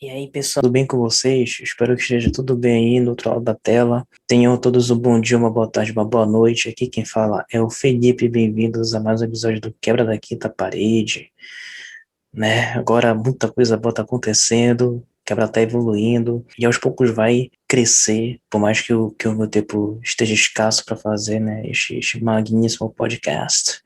E aí, pessoal, tudo bem com vocês? Espero que esteja tudo bem aí no outro lado da tela. Tenham todos um bom dia, uma boa tarde, uma boa noite. Aqui quem fala é o Felipe. Bem-vindos a mais um episódio do Quebra da Quinta Parede, né? Agora muita coisa boa tá acontecendo, Quebra tá evoluindo e aos poucos vai crescer, por mais que o meu tempo esteja escasso para fazer, né? Este magnífico podcast,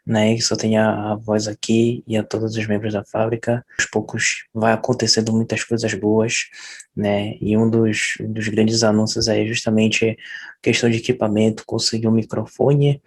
né, que só tem a voz aqui e a todos os membros da fábrica. Aos poucos vai acontecendo muitas coisas boas, né, e um dos grandes anúncios é justamente questão de equipamento, conseguir um microfone,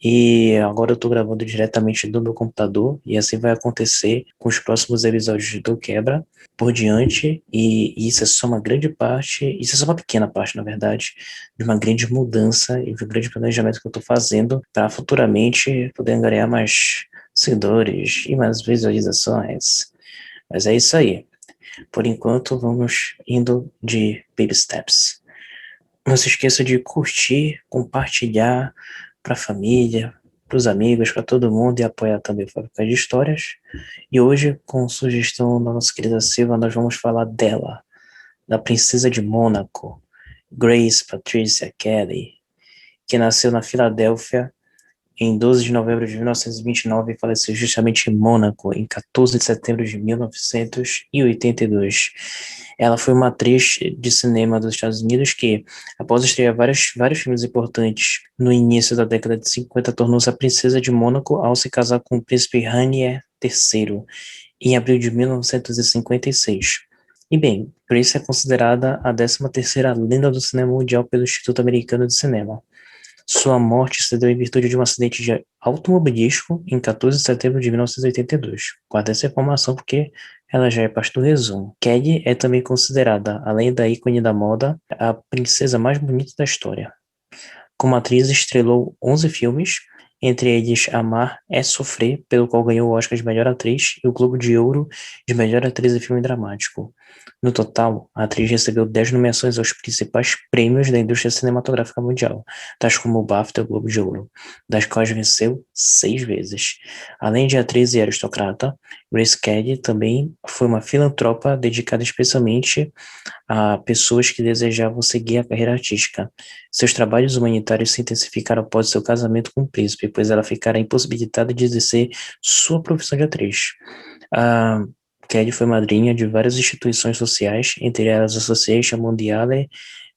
e agora eu estou gravando diretamente do meu computador, e assim vai acontecer com os próximos episódios do Quebra por diante, e isso é só uma grande parte, isso é só uma pequena parte, na verdade, de uma grande mudança e de um grande planejamento que eu estou fazendo para futuramente poder angariar mais seguidores e mais visualizações. Mas é isso aí. Por enquanto, vamos indo de baby steps. Não se esqueça de curtir, compartilhar para a família, para os amigos, para todo mundo e apoiar também a Fábrica de Histórias. E hoje, com sugestão da nossa querida Silva, nós vamos falar dela, da princesa de Mônaco, Grace Patricia Kelly, que nasceu na Filadélfia em 12 de novembro de 1929 e faleceu justamente em Mônaco em 14 de setembro de 1982. Ela foi uma atriz de cinema dos Estados Unidos que, após estrear vários filmes importantes no início da década de 50, tornou-se a princesa de Mônaco ao se casar com o príncipe Rainier III em abril de 1956. E bem, Grace é considerada a 13ª lenda do cinema mundial pelo Instituto Americano de Cinema. Sua morte se deu em virtude de um acidente de automobilístico em 14 de setembro de 1982. Guarda essa informação porque ela já é parte do resumo. Kelly é também considerada, além da ícone da moda, a princesa mais bonita da história. Como atriz, estrelou 11 filmes, entre eles Amar é Sofrer, pelo qual ganhou o Oscar de Melhor Atriz e o Globo de Ouro de Melhor Atriz em Filme Dramático. No total, a atriz recebeu 10 nomeações aos principais prêmios da indústria cinematográfica mundial, tais como o BAFTA e o Globo de Ouro, das quais venceu 6 vezes. Além de atriz e aristocrata, Grace Kelly também foi uma filantropa dedicada especialmente a pessoas que desejavam seguir a carreira artística. Seus trabalhos humanitários se intensificaram após seu casamento com o príncipe, pois ela ficara impossibilitada de exercer sua profissão de atriz. A Kelly foi madrinha de várias instituições sociais, entre elas a Association Mondiale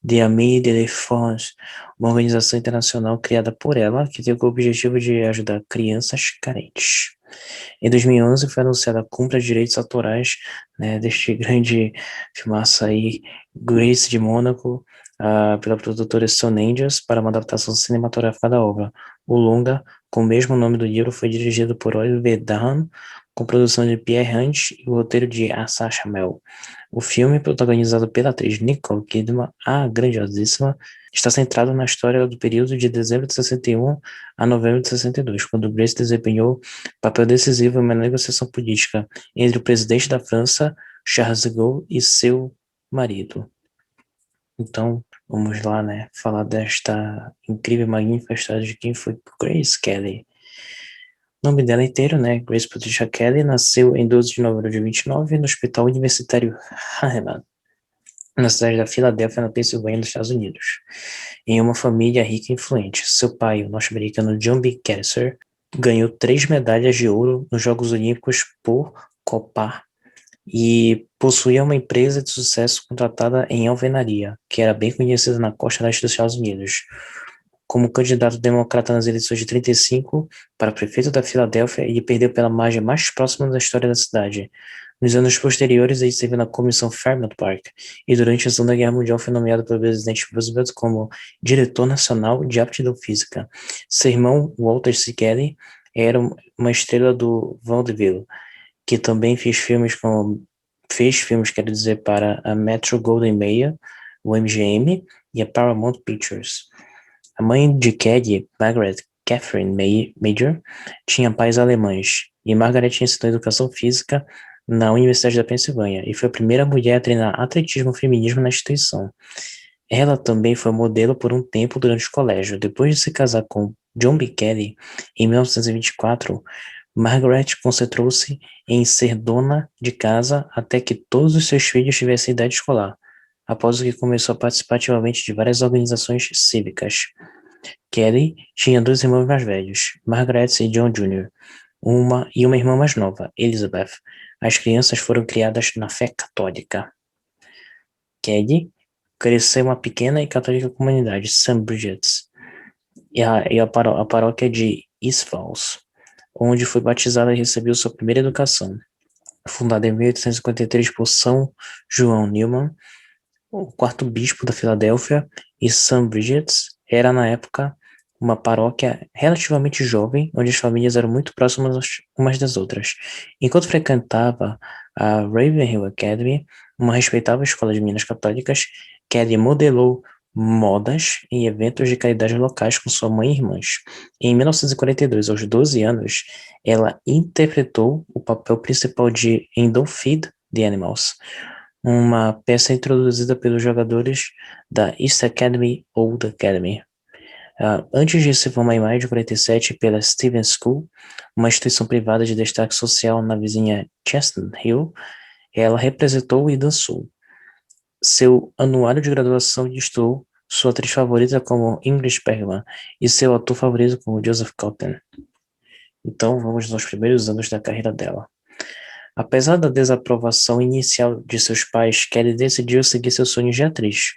de Amis de l'Enfance, uma organização internacional criada por ela que tem o objetivo de ajudar crianças carentes. Em 2011 foi anunciada a compra de direitos autorais, né, deste grande filmaço aí, Grace de Mônaco, pela produtora Stone Angels, para uma adaptação cinematográfica da obra. O longa, com o mesmo nome do livro, foi dirigido por Oliver Dahan, com produção de Pierre Hunt e o roteiro de Asa Chamel. O filme, protagonizado pela atriz Nicole Kidman, a grandiosíssima, está centrado na história do período de dezembro de 61 a novembro de 62, quando Grace desempenhou papel decisivo em uma negociação política entre o presidente da França, Charles de Gaulle, e seu marido. Então, vamos lá, né, falar desta incrível e magnífica história de quem foi Grace Kelly. O nome dela inteiro, né, Grace Patricia Kelly, nasceu em 12 de novembro de 29 no Hospital Universitário Hahnemann, na cidade da Filadélfia, na Pensilvânia, nos Estados Unidos, em uma família rica e influente. Seu pai, o norte-americano John B. Kessler, ganhou 3 medalhas de ouro nos Jogos Olímpicos por copar e possuía uma empresa de sucesso contratada em alvenaria, que era bem conhecida na costa leste dos Estados Unidos. Como candidato democrata nas eleições de 35 para prefeito da Filadélfia, ele perdeu pela margem mais próxima da história da cidade. Nos anos posteriores, ele serviu na Comissão Fairmount Park e durante a Segunda Guerra Mundial foi nomeado pelo presidente Roosevelt como diretor nacional de aptidão física. Seu irmão, Walter C. Kelly, era uma estrela do vaudeville, que também fez filmes, quero dizer, para a Metro-Goldwyn-Mayer, o MGM, e a Paramount Pictures. A mãe de Kelly, Margaret Catherine Major, tinha pais alemães, e Margaret ensinou educação física na Universidade da Pensilvânia e foi a primeira mulher a treinar atletismo e feminismo na instituição. Ela também foi modelo por um tempo durante o colégio. Depois de se casar com John B. Kelly, em 1924, Margaret concentrou-se em ser dona de casa até que todos os seus filhos tivessem idade escolar, após o que começou a participar ativamente de várias organizações cívicas. Kelly tinha dois irmãos mais velhos, Margaret e John Jr., uma irmã mais nova, Elizabeth. As crianças foram criadas na fé católica. Kelly cresceu em uma pequena e católica comunidade, St. Bridget's, a paróquia de East Falls, onde foi batizada e recebeu sua primeira educação. Fundada em 1853 por São João Newman, o quarto bispo da Filadélfia, e St. Bridget's era, na época, uma paróquia relativamente jovem, onde as famílias eram muito próximas umas das outras. Enquanto frequentava a Ravenhill Academy, uma respeitável escola de meninas católicas, Kelly modelou modas em eventos de caridade locais com sua mãe e irmãs. Em 1942, aos 12 anos, ela interpretou o papel principal em Don't Feed the Animals, uma peça introduzida pelos jogadores da East Academy Old Academy. Antes de se formar em maio de 47 pela Stevens School, uma instituição privada de destaque social na vizinha Chestnut Hill, ela representou e dançou. Seu anuário de graduação listou sua atriz favorita como Ingrid Bergman e seu ator favorito como Joseph Cotten. Então, vamos nos primeiros anos da carreira dela. Apesar da desaprovação inicial de seus pais, Kelly decidiu seguir seus sonhos de atriz.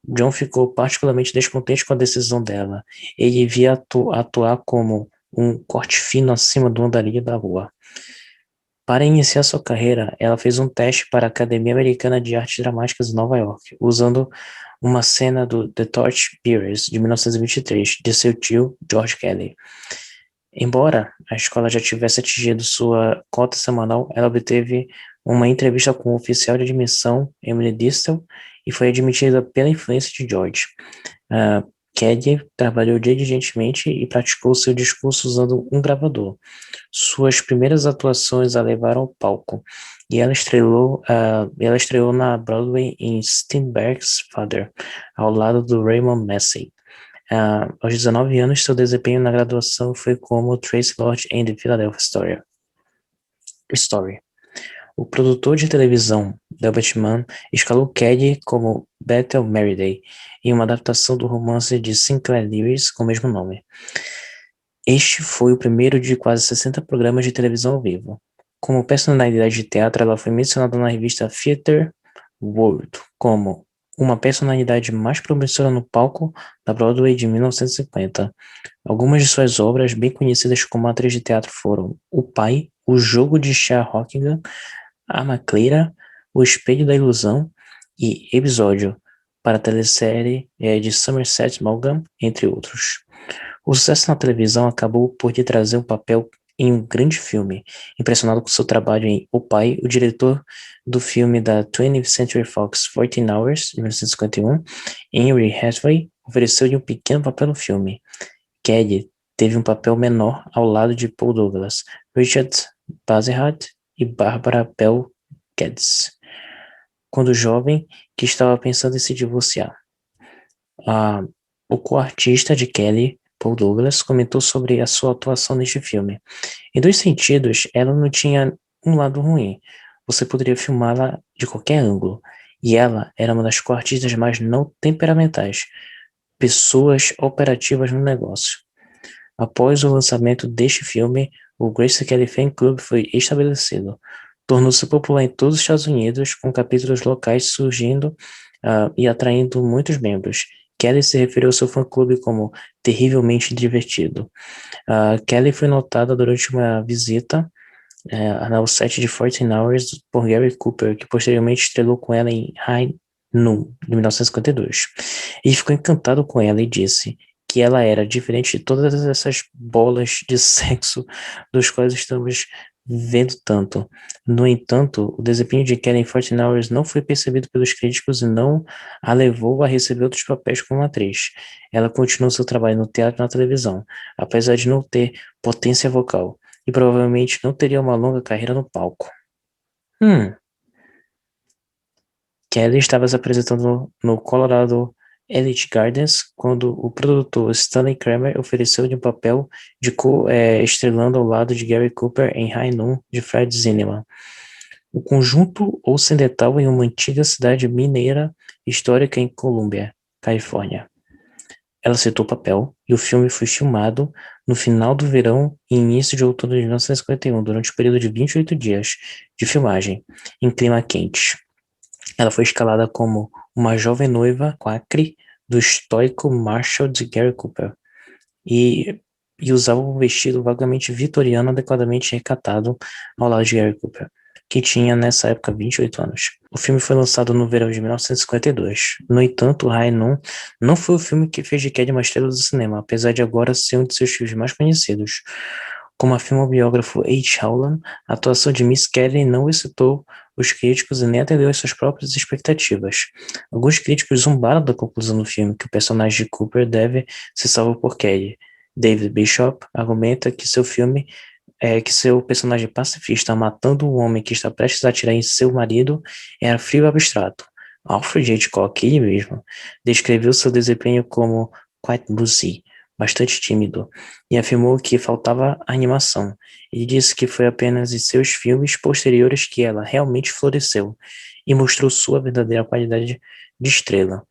John ficou particularmente descontente com a decisão dela. Ele via atuar como um corte fino acima do andarilho da rua. Para iniciar sua carreira, ela fez um teste para a Academia Americana de Artes Dramáticas em Nova York, usando uma cena do The Torchbearers, de 1923, de seu tio, George Kelly. Embora a escola já tivesse atingido sua cota semanal, ela obteve uma entrevista com o oficial de admissão, Emily Distel, e foi admitida pela influência de George. Kelly trabalhou diligentemente e praticou seu discurso usando um gravador. Suas primeiras atuações a levaram ao palco, e ela estreou na Broadway em Strindberg's Father, ao lado do Raymond Massey. Aos 19 anos, seu desempenho na graduação foi como Tracy Lord em The Philadelphia Story. O produtor de televisão, Delbert Mann, escalou Kelly como Bethel Merriday em uma adaptação do romance de Sinclair Lewis com o mesmo nome. Este foi o primeiro de quase 60 programas de televisão ao vivo. Como personalidade de teatro, ela foi mencionada na revista Theatre World como uma personalidade mais promissora no palco da Broadway de 1950. Algumas de suas obras, bem conhecidas como atriz de teatro, foram O Pai, O Jogo de Chá Rockingham, A Macleira, O Espelho da Ilusão e Episódio, para a telesérie de Somerset Maugham, entre outros. O sucesso na televisão acabou por lhe trazer um papel em um grande filme. Impressionado com seu trabalho em O Pai, o diretor do filme da 20th Century Fox 14 Hours, de 1951, Henry Hathaway, ofereceu-lhe um pequeno papel no filme. Kelly teve um papel menor ao lado de Paul Douglas, Richard Basehart e Barbara Bell Geddes, quando jovem, que estava pensando em se divorciar. O co-artista de Kelly, Paul Douglas, comentou sobre a sua atuação neste filme. Em dois sentidos, ela não tinha um lado ruim. Você poderia filmá-la de qualquer ângulo. E ela era uma das co-artistas mais não temperamentais, pessoas operativas no negócio. Após o lançamento deste filme, o Grace Kelly Fan Club foi estabelecido. Tornou-se popular em todos os Estados Unidos, com capítulos locais surgindo e atraindo muitos membros. Kelly se referiu ao seu fã-clube como terrivelmente divertido. Kelly foi notada durante uma visita ao set de 14 Hours por Gary Cooper, que posteriormente estrelou com ela em High Noon, de 1952. Ele ficou encantado com ela e disse que ela era diferente de todas essas bolas de sexo dos quais estamos vendo tanto. No entanto, o desempenho de Kelly em 14 Hours não foi percebido pelos críticos e não a levou a receber outros papéis como atriz. Ela continuou seu trabalho no teatro e na televisão, apesar de não ter potência vocal, e provavelmente não teria uma longa carreira no palco. Kelly estava se apresentando no Colorado Elite Gardens, quando o produtor Stanley Kramer ofereceu-lhe um papel de estrelando ao lado de Gary Cooper em High Noon, de Fred Zinnemann. O conjunto ocidental em uma antiga cidade mineira histórica em Columbia, Califórnia. Ela aceitou o papel e o filme foi filmado no final do verão e início de outono de 1951, durante um período de 28 dias de filmagem, em clima quente. Ela foi escalada como uma jovem noiva quacre do estoico Marshall de Gary Cooper e, e usava um vestido vagamente vitoriano adequadamente recatado ao lado de Gary Cooper, que tinha nessa época 28 anos. O filme foi lançado no verão de 1952. No entanto, High Noon não foi o filme que fez de Cady uma estrela do cinema, apesar de agora ser um de seus filmes mais conhecidos. Como afirma o biógrafo H. Howland, a atuação de Miss Kelly não excitou os críticos e nem atendeu às suas próprias expectativas. Alguns críticos zombaram da conclusão do filme, que o personagem de Cooper deve ser salvo por Kelly. David Bishop argumenta que seu personagem pacifista matando um homem que está prestes a atirar em seu marido era frio e abstrato. Alfred Hitchcock, ele mesmo, descreveu seu desempenho como quite boozy, bastante tímido, e afirmou que faltava animação. Ele disse que foi apenas em seus filmes posteriores que ela realmente floresceu e mostrou sua verdadeira qualidade de estrela.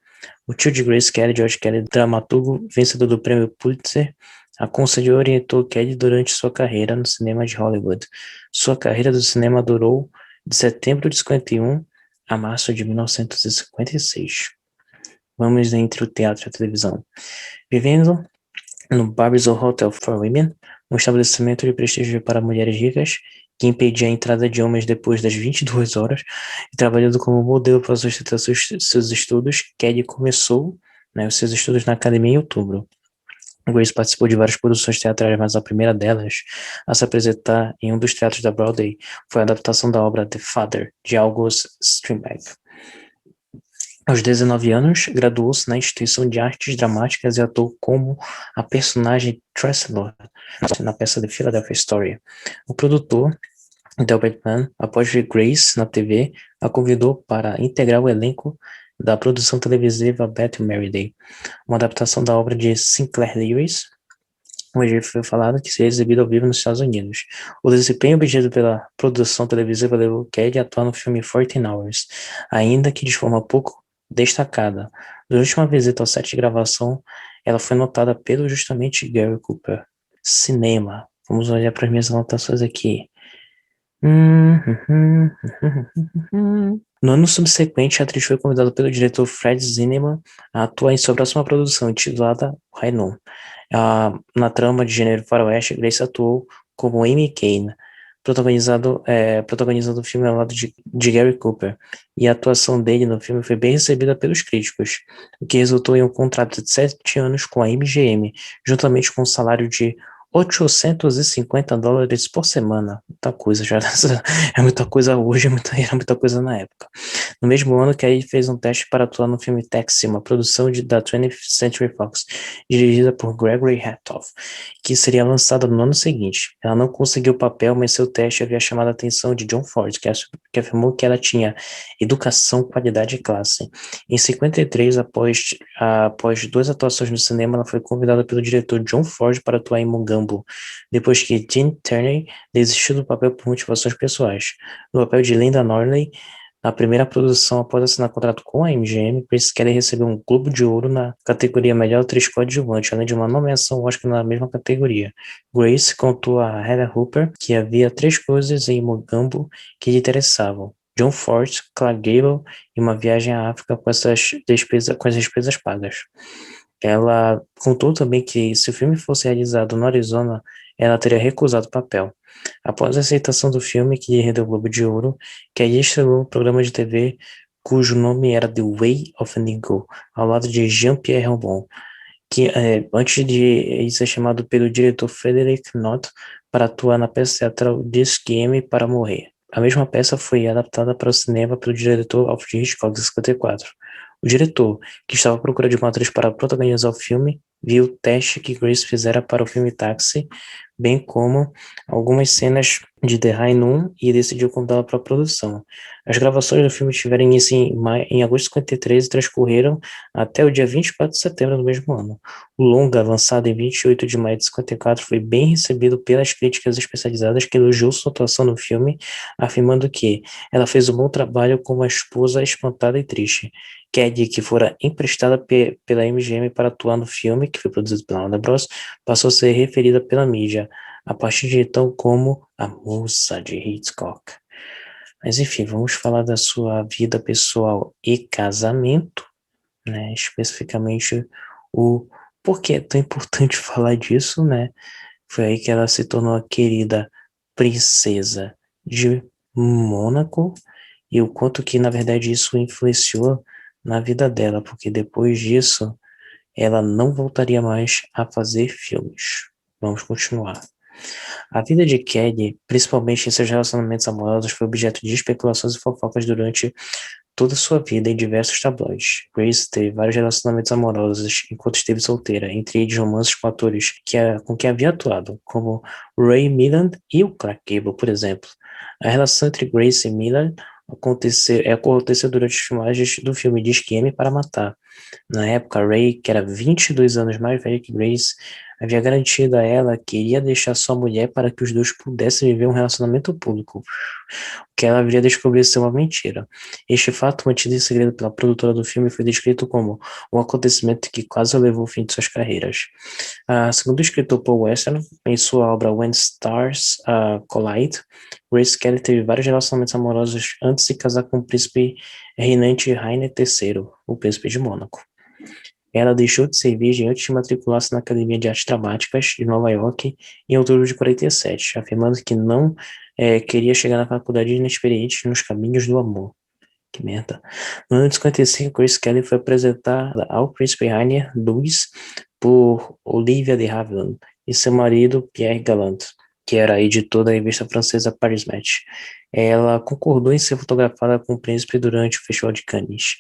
O tio de Grace Kelly, George Kelly, dramaturgo vencedor do prêmio Pulitzer, aconselhou e orientou Kelly durante sua carreira no cinema de Hollywood. Sua carreira do cinema durou de setembro de 51 a março de 1956. Vamos entre o teatro e a televisão. Vivendo no Barbizon Hotel for Women, um estabelecimento de prestígio para mulheres ricas, que impedia a entrada de homens depois das 22 horas, e trabalhando como modelo para sustentar seus estudos, Kelly começou, os seus estudos na academia em outubro. Grace participou de várias produções teatrais, mas a primeira delas a se apresentar em um dos teatros da Broadway foi a adaptação da obra The Father, de August Strindberg. Aos 19 anos, graduou-se na Instituição de Artes Dramáticas e atuou como a personagem Tressler na peça The Philadelphia Story. O produtor, Delbert Mann, após ver Grace na TV, a convidou para integrar o elenco da produção televisiva Beth Day, uma adaptação da obra de Sinclair Lewis, onde foi falado que seria exibido ao vivo nos Estados Unidos. O desempenho obtido pela produção televisiva levou Kelly a atuar no filme 14 Hours, ainda que de forma pouco destacada. Durante uma visita ao set de gravação, ela foi notada pelo justamente Gary Cooper. Cinema. Vamos olhar para as minhas anotações aqui. No ano subsequente, a atriz foi convidada pelo diretor Fred Zinnemann a atuar em sua próxima produção, intitulada High Noon. Na trama de gênero faroeste, Grace atuou como Amy Kane, protagonizando o filme ao lado de Gary Cooper, e a atuação dele no filme foi bem recebida pelos críticos, o que resultou em um contrato de 7 anos com a MGM, juntamente com um salário de $850 por semana. Muita coisa já. É muita coisa hoje, era muita coisa na época. No mesmo ano, Kelly fez um teste para atuar no filme Taxi, uma produção da 20th Century Fox, dirigida por Gregory Hatoff, que seria lançada no ano seguinte. Ela não conseguiu o papel, mas seu teste havia chamado a atenção de John Ford, que afirmou que ela tinha educação, qualidade e classe. Em 53, após 2 atuações no cinema, ela foi convidada pelo diretor John Ford para atuar em Mogambo, depois que Gene Tierney desistiu do papel por motivações pessoais. No papel de Linda Norley, na primeira produção após assinar contrato com a MGM, Grace Kelly recebeu um Globo de Ouro na categoria Melhor Atriz Coadjuvante, além de uma nomeação Oscar na mesma categoria. Grace contou a Heather Hooper que havia 3 coisas em Mogambo que lhe interessavam: John Ford, Clark Gable e uma viagem à África com as despesas pagas. Ela contou também que se o filme fosse realizado no Arizona, ela teria recusado o papel. Após a aceitação do filme, que lhe rendeu o Globo de Ouro, Kelly estrelou um programa de TV cujo nome era The Way of an Eagle, ao lado de Jean-Pierre Rombon, que antes de ser chamado pelo diretor Frederick Knott para atuar na peça teatral This Game para Morrer. A mesma peça foi adaptada para o cinema pelo diretor Alfred Hitchcock em 54. O diretor, que estava à procura de uma atriz para protagonizar o filme, viu o teste que Grace fizera para o filme Taxi, bem como algumas cenas de The High Noon e decidiu convidá-la para a produção. As gravações do filme tiveram início em agosto de 53 e transcorreram até o dia 24 de setembro do mesmo ano. O longa, lançado em 28 de maio de 54, foi bem recebido pelas críticas especializadas que elogiou sua atuação no filme, afirmando que ela fez um bom trabalho como uma esposa espantada e triste. Cady, que fora emprestada pela MGM para atuar no filme, que foi produzido pela Warner Bros., passou a ser referida pela mídia, a partir de então como a Musa de Hitchcock. Mas enfim, vamos falar da sua vida pessoal e casamento, né? Especificamente o porquê é tão importante falar disso, né? Foi aí que ela se tornou a querida princesa de Mônaco e o quanto que, na verdade, isso influenciou na vida dela, porque depois disso ela não voltaria mais a fazer filmes. Vamos continuar. A vida de Kelly, principalmente em seus relacionamentos amorosos, foi objeto de especulações e fofocas durante toda a sua vida em diversos tabloides. Grace teve vários relacionamentos amorosos enquanto esteve solteira, entre eles romances com atores com quem havia atuado, como Ray Milland e o Clark Gable, por exemplo. A relação entre Grace e Milland aconteceu durante as filmagens do filme de Esquema para Matar. Na época, Ray, que era 22 anos mais velho que Grace, havia garantido a ela que iria deixar sua mulher para que os dois pudessem viver um relacionamento público, o que ela viria descobrir ser uma mentira. Este fato, mantido em segredo pela produtora do filme, foi descrito como um acontecimento que quase levou ao fim de suas carreiras. Segundo o escritor Paul Weston, em sua obra When Stars Collide, Grace Kelly teve vários relacionamentos amorosos antes de se casar com o príncipe reinante Rainer III, o príncipe de Mônaco. Ela deixou de ser virgem antes de matricular-se na Academia de Artes Dramáticas de Nova York em outubro de 47, afirmando que não queria chegar na faculdade inexperiente nos caminhos do amor. Que merda. No ano de 55, Grace Kelly foi apresentada ao príncipe Rainer Louis por Olivia de Havilland e seu marido Pierre Galland, que era editor da revista francesa Paris Match. Ela concordou em ser fotografada com o príncipe durante o Festival de Cannes.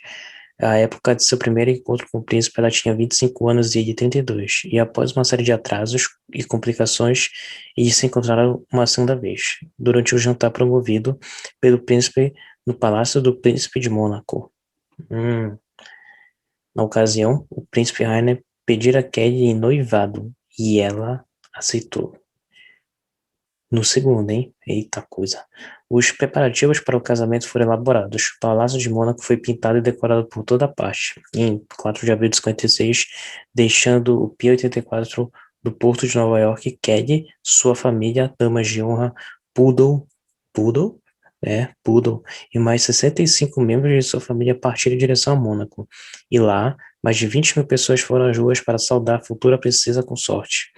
À época de seu primeiro encontro com o príncipe, ela tinha 25 anos e ele 32, e após uma série de atrasos e complicações, eles se encontraram uma segunda vez, durante o jantar promovido pelo príncipe no Palácio do Príncipe de Mônaco. Na ocasião, o príncipe Rainer pedira Kelly em noivado, e ela aceitou. No segundo, hein? Eita coisa. Os preparativos para o casamento foram elaborados. O Palácio de Mônaco foi pintado e decorado por toda parte. Em 4 de abril de 56, deixando o Pier 84 do Porto de Nova York, Kelly, sua família, damas de honra, Poodle, Poodle, e mais 65 membros de sua família partiram em direção a Mônaco. E lá, mais de 20 mil pessoas foram às ruas para saudar a futura princesa consorte.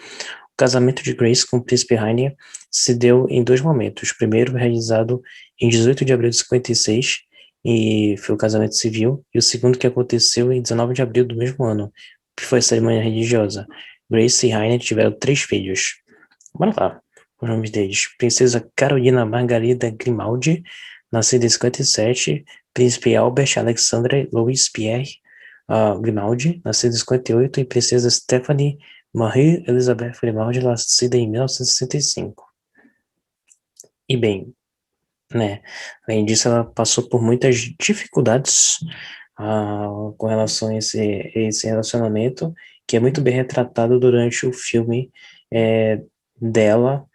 O casamento de Grace com o príncipe Rainier se deu em dois momentos. O primeiro, realizado em 18 de abril de 56, e foi o casamento civil, e o segundo que aconteceu em 19 de abril do mesmo ano, que foi a cerimônia religiosa. Grace e Rainier tiveram 3 filhos. Bora lá, os nomes deles. Princesa Carolina Margarida Grimaldi, nascida em 57, Príncipe Albert Alexandre Louis Pierre Grimaldi, nascido em 58, e Princesa Stephanie Marie-Elizabeth Grimaldi, nascida em 1965. E bem, né, além disso, ela passou por muitas dificuldades com relação a esse relacionamento, que é muito bem retratado durante o filme dela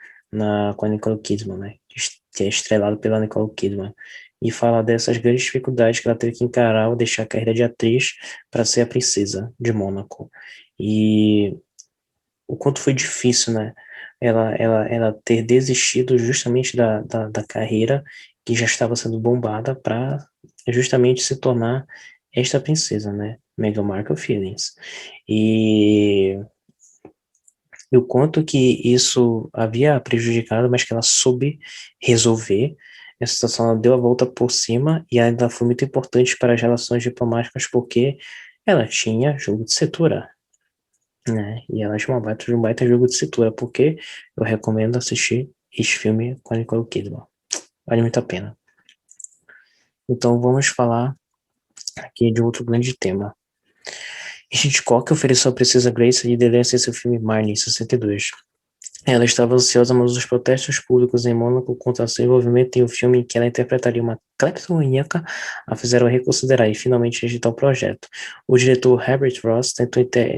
com a Nicole Kidman, né, que é estrelado pela Nicole Kidman, e fala dessas grandes dificuldades que ela teve que encarar ao deixar a carreira de atriz para ser a princesa de Mônaco. E o quanto foi difícil, né? Ela ter desistido justamente da carreira que já estava sendo bombada para justamente se tornar esta princesa, né? Meghan Markle Feelings. E, e o quanto que isso havia prejudicado, mas que ela soube resolver. Essa situação ela deu a volta por cima e ainda foi muito importante para as relações diplomáticas porque ela tinha jogo de cintura, né? E ela tinha um baita jogo de cintura, porque eu recomendo assistir esse filme com a Nicole Kidman. Vale muito a pena. Então vamos falar aqui de outro grande tema. Hitchcock ofereceu a Princesa Grace a liderança em seu filme Marnie, em 62. Ela estava ansiosa, mas os protestos públicos em Mônaco contra seu envolvimento em um filme em que ela interpretaria uma cleptomaníaca a fizeram reconsiderar e finalmente rejeitar o projeto. O diretor Herbert Ross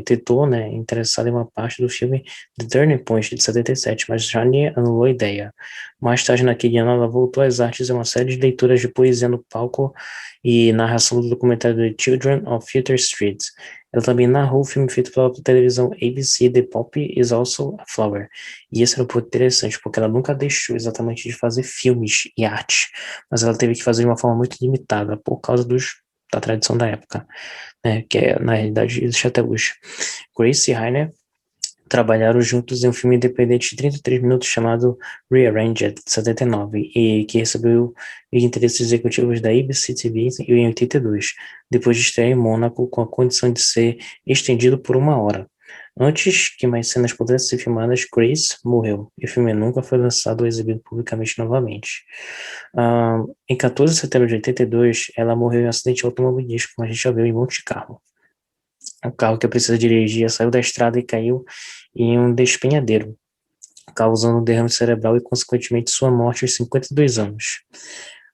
tentou, né, interessado em uma parte do filme The Turning Point, de 77, mas Jane anulou a ideia. Mais tarde, naquele ano, ela voltou às artes em uma série de leituras de poesia no palco e narração do documentário The Children of Future Street. Ela também narrou o filme feito pela televisão ABC, The Poppy is Also a Flower. E esse era um ponto interessante, porque ela nunca deixou exatamente de fazer filmes e arte, mas ela teve que fazer de uma forma muito limitada, por causa da tradição da época, né, que é, na realidade existe até hoje. Grace e Heiner trabalharam juntos em um filme independente de 33 minutos chamado Rearranged, de 79, e que recebeu os interesses executivos da ABC TV em 82, depois de estrear em Mônaco com a condição de ser estendido por 1 hora. Antes que mais cenas pudessem ser filmadas, Grace morreu, e o filme nunca foi lançado ou exibido publicamente novamente. Em 14 de setembro de 82, ela morreu em um acidente automobilístico, como a gente já viu em Monte Carlo. O carro que a Princesa dirigia saiu da estrada e caiu em um despenhadeiro, causando um derrame cerebral e, consequentemente, sua morte aos 52 anos.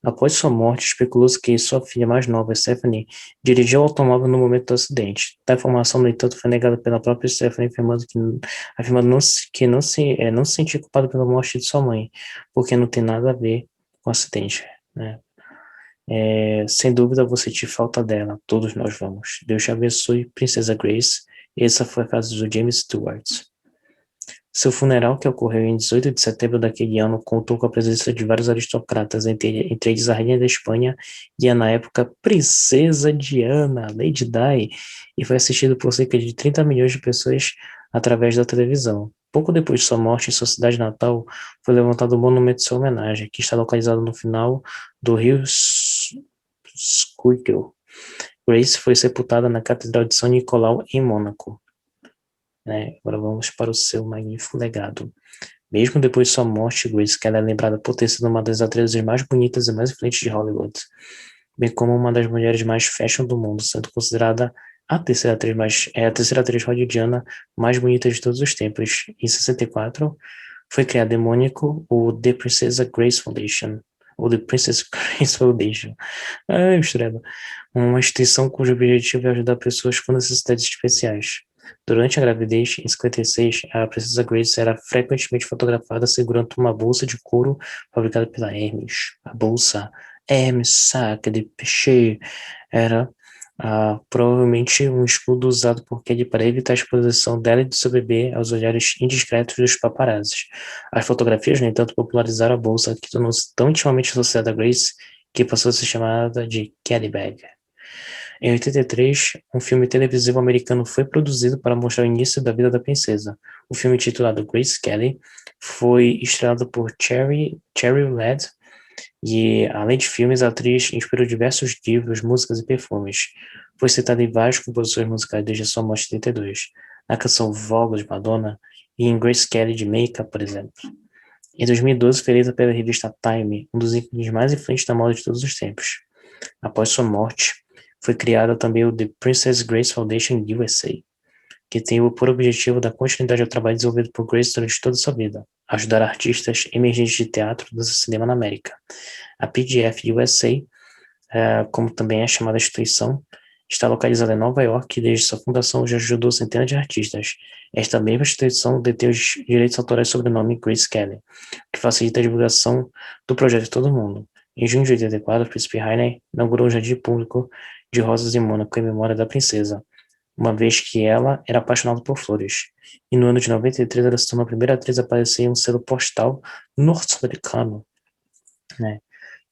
Após sua morte, especulou-se que sua filha mais nova, Stephanie, dirigiu o automóvel no momento do acidente. Tal informação, no entanto, foi negada pela própria Stephanie, afirmando não se sentir culpada pela morte de sua mãe, porque não tem nada a ver com o acidente, né? Sem dúvida você te falta dela, todos nós vamos. Deus te abençoe, Princesa Grace. Essa foi a frase do James Stewart. Seu funeral, que ocorreu em 18 de setembro daquele ano, contou com a presença de vários aristocratas, entre eles a rainha da Espanha e a, na época, Princesa Diana, Lady Di, e foi assistido por cerca de 30 milhões de pessoas através da televisão. Pouco depois de sua morte, em sua cidade natal, foi levantado um monumento de sua homenagem, que está localizado no final do rio Schuylkill. Grace foi sepultada na Catedral de São Nicolau, em Mônaco. Né? Agora vamos para o seu magnífico legado. Mesmo depois de sua morte, Grace Kelly é lembrada por ter sido uma das atrizes mais bonitas e mais influentes de Hollywood, bem como uma das mulheres mais fashion do mundo, sendo considerada a terceira atriz hollywoodiana mais bonita de todos os tempos. Em 64, foi criado em Mônaco o The Princess Grace Foundation, ou The Princess Grace Foundation. Estrela. Uma instituição cujo objetivo é ajudar pessoas com necessidades especiais. Durante a gravidez, em 56, a princesa Grace era frequentemente fotografada segurando uma bolsa de couro fabricada pela Hermes. A bolsa Hermes Sac de Peixe era provavelmente um escudo usado por Kelly para evitar a exposição dela e do seu bebê aos olhares indiscretos dos paparazzis. As fotografias, no entanto, popularizaram a bolsa, que tornou-se tão intimamente associada a Grace que passou a ser chamada de Kelly Bag. Em 83, um filme televisivo americano foi produzido para mostrar o início da vida da princesa. O filme, titulado Grace Kelly, foi estrelado por Cherry Ladd e, além de filmes, a atriz inspirou diversos livros, músicas e perfumes. Foi citada em várias composições musicais desde sua morte em 82, na canção Vogue de Madonna e em Grace Kelly de Makeup, por exemplo. Em 2012, foi eleita pela revista Time, um dos ícones mais influentes da moda de todos os tempos. Após sua morte, foi criada também o The Princess Grace Foundation USA, que tem por objetivo dar continuidade ao trabalho desenvolvido por Grace durante toda a sua vida, ajudar artistas emergentes de teatro, dança e cinema na América. A PGF USA, como também é chamada a instituição, está localizada em Nova York e desde sua fundação já ajudou centenas de artistas. Esta mesma instituição detém os direitos autorais sobre o nome Grace Kelly, que facilita a divulgação do projeto de todo mundo. Em junho de 84, o príncipe Rainer inaugurou um jardim público de rosas em Mônaco em memória da princesa, uma vez que ela era apaixonada por flores. E no ano de 93, ela se tornou a primeira atriz a aparecer em um selo postal norte-americano, né?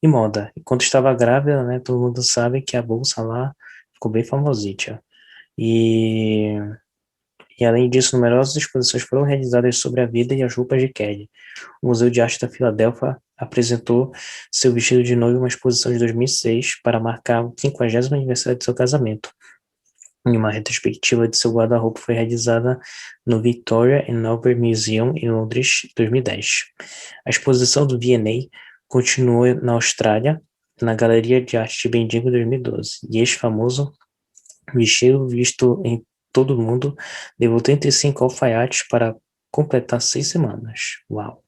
E moda. Enquanto estava grávida, né, todo mundo sabe que a bolsa lá ficou bem famosita. E, e além disso, numerosas exposições foram realizadas sobre a vida e as roupas de Kelly. O Museu de Arte da Filadélfia apresentou seu vestido de noiva em uma exposição de 2006 para marcar o 50º aniversário de seu casamento. E uma retrospectiva de seu guarda-roupa foi realizada no Victoria and Albert Museum em Londres, em 2010. A exposição do V&A continuou na Austrália, na Galeria de Arte de Bendigo, em 2012. E este famoso vestido, visto em todo o mundo, levou 35 alfaiates para completar 6 semanas. Uau!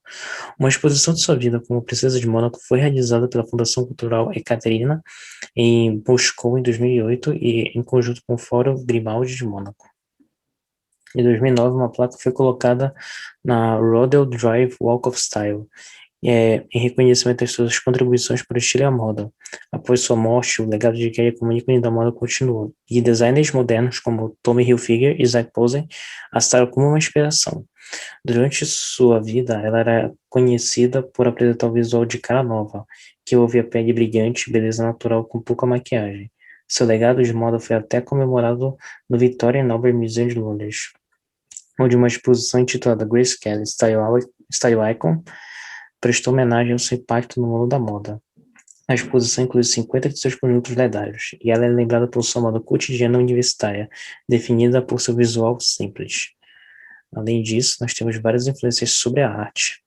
Uma exposição de sua vida como princesa de Mônaco foi realizada pela Fundação Cultural Ekaterina em Moscou em 2008 e em conjunto com o Fórum Grimaldi de Mônaco. Em 2009, uma placa foi colocada na Rodel Drive Walk of Style, em reconhecimento às suas contribuições para o estilo e a moda. Após sua morte, o legado de Kelly como ícone da moda continuou, e designers modernos como Tommy Hilfiger e Zac Posen a citaram como uma inspiração. Durante sua vida, ela era conhecida por apresentar o visual de cara nova, que houve a pele brilhante e beleza natural com pouca maquiagem. Seu legado de moda foi até comemorado no Victoria and Albert Museum de Londres, onde uma exposição intitulada Grace Kelly Style Icon prestou homenagem ao seu impacto no mundo da moda. A exposição inclui 50 de seus produtos lendários, e ela é lembrada por sua moda cotidiana universitária, definida por seu visual simples. Além disso, nós temos várias influências sobre a arte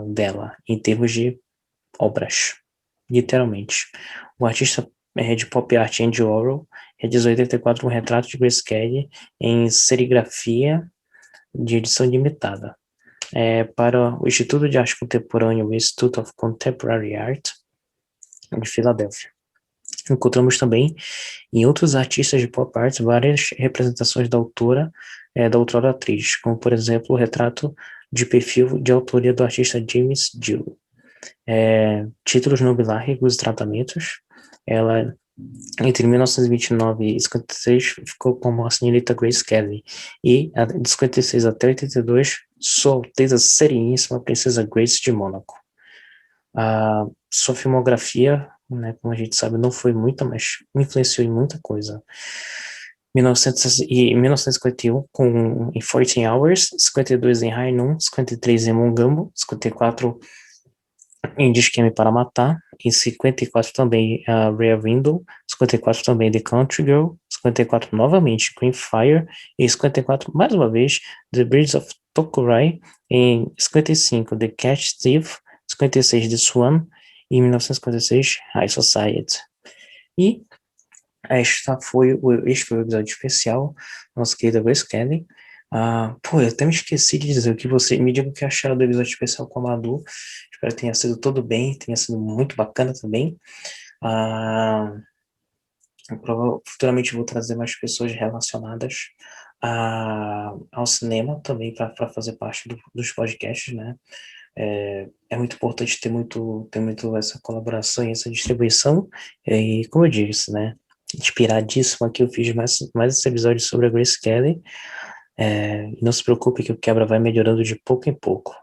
dela, em termos de obras, literalmente. O artista de pop art Andy Warhol realizou em 84 um retrato de Grace Kelly em serigrafia de edição limitada. Para o Instituto de Arte Contemporânea, o Institute of Contemporary Art, de Filadélfia. Encontramos também em outros artistas de pop art várias representações da autora, da outrora atriz, como por exemplo o retrato de perfil de autoria do artista James Gill. Títulos nobiliárquicos e tratamentos. Ela, entre 1929 e 56, ficou como a senhorita Grace Kelly, e de 56 até 82, Sua Alteza Sereníssima Princesa Grace de Mônaco. A sua filmografia, né, como a gente sabe, não foi muita, mas influenciou em muita coisa. Em 1951, em 14 Hours, 52 em High Noon, 53 em Mongambo, 54 em Disque para Matar, em 54 também Rear Window, 54 também The Country Girl, 54 novamente Green Fire, e 54 mais uma vez The Birds of Tokurai, em 55 The Cat Thief, 56 The Swan, e em 1956 High Society. E este foi o episódio especial, nossa querida Grace Kelly. Eu até me esqueci de dizer o que você me diga o que acharam do episódio especial com a Madu. Espero que tenha sido tudo bem, tenha sido muito bacana também. Futuramente vou trazer mais pessoas relacionadas ao cinema também para fazer parte dos podcasts, né? É muito importante ter muito essa colaboração e essa distribuição. E como eu disse, né? Inspiradíssimo aqui, eu fiz mais esse episódio sobre a Grace Kelly. Não se preocupe que o quebra vai melhorando de pouco em pouco.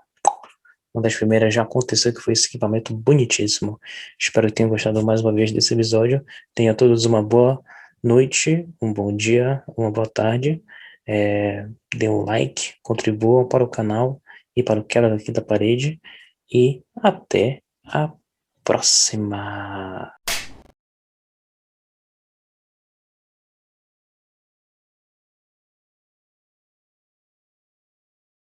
Uma das primeiras já aconteceu, que foi esse equipamento bonitíssimo. Espero que tenham gostado mais uma vez desse episódio. Tenha todos uma boa noite, um bom dia, uma boa tarde. Dê um like, contribuam para o canal e para o Quebra da Quinta Parede. E até a próxima!